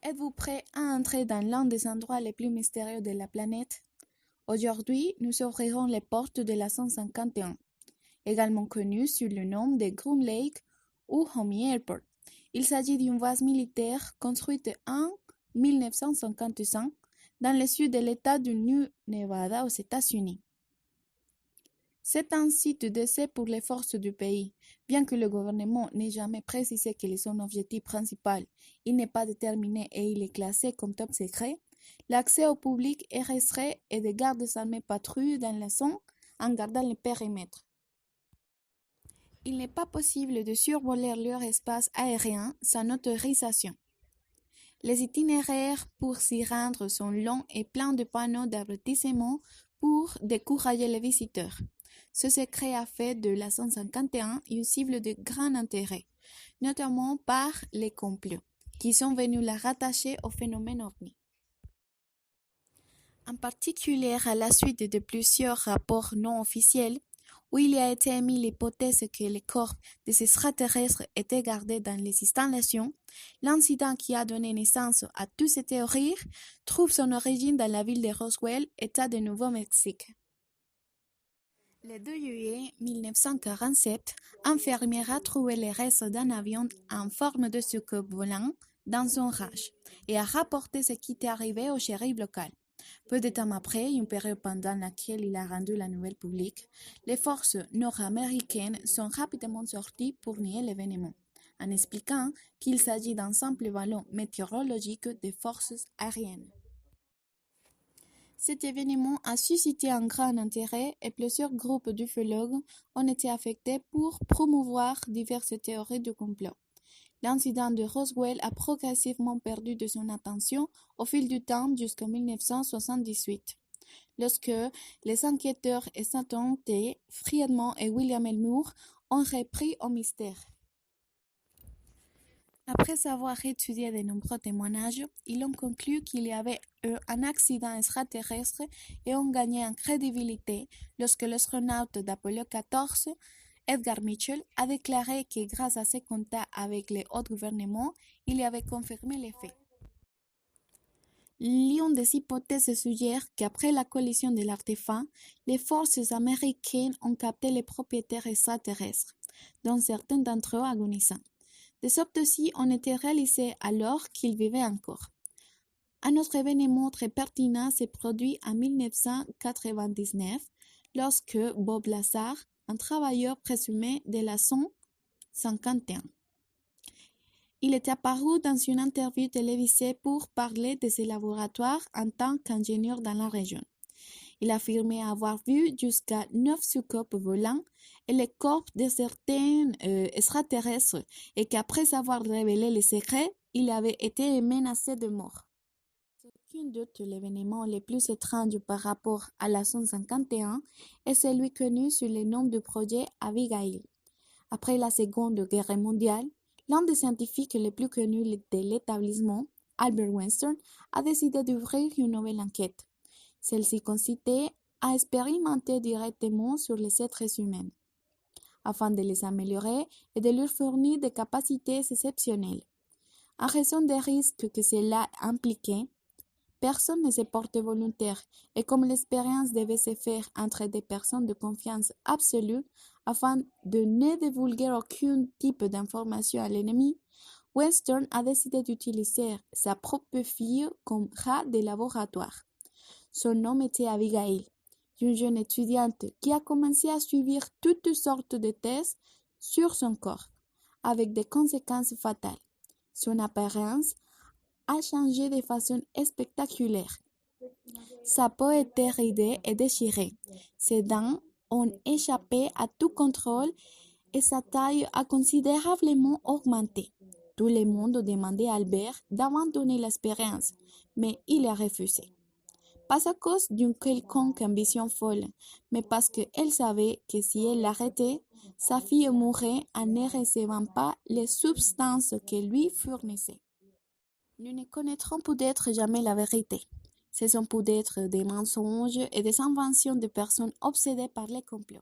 Êtes-vous prêt à entrer dans l'un des endroits les plus mystérieux de la planète? Aujourd'hui, nous ouvrirons les portes de la 151, également connue sous le nom de Groom Lake ou Homey Airport. Il s'agit d'une base militaire construite en 1955 dans le sud de l'État du New Nevada aux États-Unis. C'est un site d'essai pour les forces du pays. Bien que le gouvernement n'ait jamais précisé quel est son objectif principal, il n'est pas déterminé et il est classé comme top secret. L'accès au public est restreint et des gardes armés patrouillent dans la zone en gardant le périmètre. Il n'est pas possible de survoler leur espace aérien sans autorisation. Les itinéraires pour s'y rendre sont longs et pleins de panneaux d'avertissement pour décourager les visiteurs. Ce secret a fait de la 151 une cible de grand intérêt, notamment par les complots, qui sont venus la rattacher au phénomène ovni. En particulier à la suite de plusieurs rapports non officiels, où il a été émis l'hypothèse que les corps des extraterrestres étaient gardés dans les installations, l'incident qui a donné naissance à toutes ces théories trouve son origine dans la ville de Roswell, État du Nouveau-Mexique. Le 2 juillet 1947, un fermier a trouvé les restes d'un avion en forme de soucoupe volant dans son ranch et a rapporté ce qui était arrivé au shérif local. Peu de temps après, une période pendant laquelle il a rendu la nouvelle publique, les forces nord-américaines sont rapidement sorties pour nier l'événement, en expliquant qu'il s'agit d'un simple ballon météorologique des forces aériennes. Cet événement a suscité un grand intérêt et plusieurs groupes d'ufologues ont été affectés pour promouvoir diverses théories du complot. L'incident de Roswell a progressivement perdu de son attention au fil du temps jusqu'en 1978, lorsque les enquêteurs Stanton T. Friedman et William L. Moore ont repris au mystère. Après avoir étudié de nombreux témoignages, ils ont conclu qu'il y avait eu un accident extraterrestre et ont gagné en crédibilité lorsque l'astronaute d'Apollo 14, Edgar Mitchell, a déclaré que grâce à ses contacts avec les hauts gouvernements, il avait confirmé les faits. L'une des hypothèses suggère qu'après la collision de l'artefact, les forces américaines ont capté les propriétaires extraterrestres, dont certains d'entre eux agonisants. Des autopsies ont été réalisées alors qu'ils vivaient encore. Un autre événement très pertinent s'est produit en 1999 lorsque Bob Lazar, un travailleur présumé de la 151, il est apparu dans une interview télévisée pour parler de ses laboratoires en tant qu'ingénieur dans la région. Il affirmait avoir vu jusqu'à 9 soucoupes volants et les corps de certains extraterrestres et qu'après avoir révélé les secrets, il avait été menacé de mort. Aucun doute, l'événement le plus étrange par rapport à la 151 est celui connu sous le nom du projet Abigail. Après la Seconde Guerre mondiale, l'un des scientifiques les plus connus de l'établissement, Albert Einstein, a décidé d'ouvrir une nouvelle enquête. Celle-ci consistait à expérimenter directement sur les êtres humains, afin de les améliorer et de leur fournir des capacités exceptionnelles. En raison des risques que cela impliquait, personne ne se portait volontaire et comme l'expérience devait se faire entre des personnes de confiance absolue afin de ne divulguer aucun type d'information à l'ennemi, Einstein a décidé d'utiliser sa propre fille comme rat de laboratoire. Son nom était Abigail, une jeune étudiante qui a commencé à suivre toutes sortes de tests sur son corps, avec des conséquences fatales. Son apparence a changé de façon spectaculaire. Sa peau était ridée et déchirée, ses dents ont échappé à tout contrôle et sa taille a considérablement augmenté. Tout le monde demandait à Albert d'abandonner l'expérience, mais il a refusé. Pas à cause d'une quelconque ambition folle, mais parce qu'elle savait que si elle l'arrêtait, sa fille mourrait en ne recevant pas les substances que lui fournissait. Nous ne connaîtrons peut-être jamais la vérité. Ce sont peut-être des mensonges et des inventions de personnes obsédées par les complots.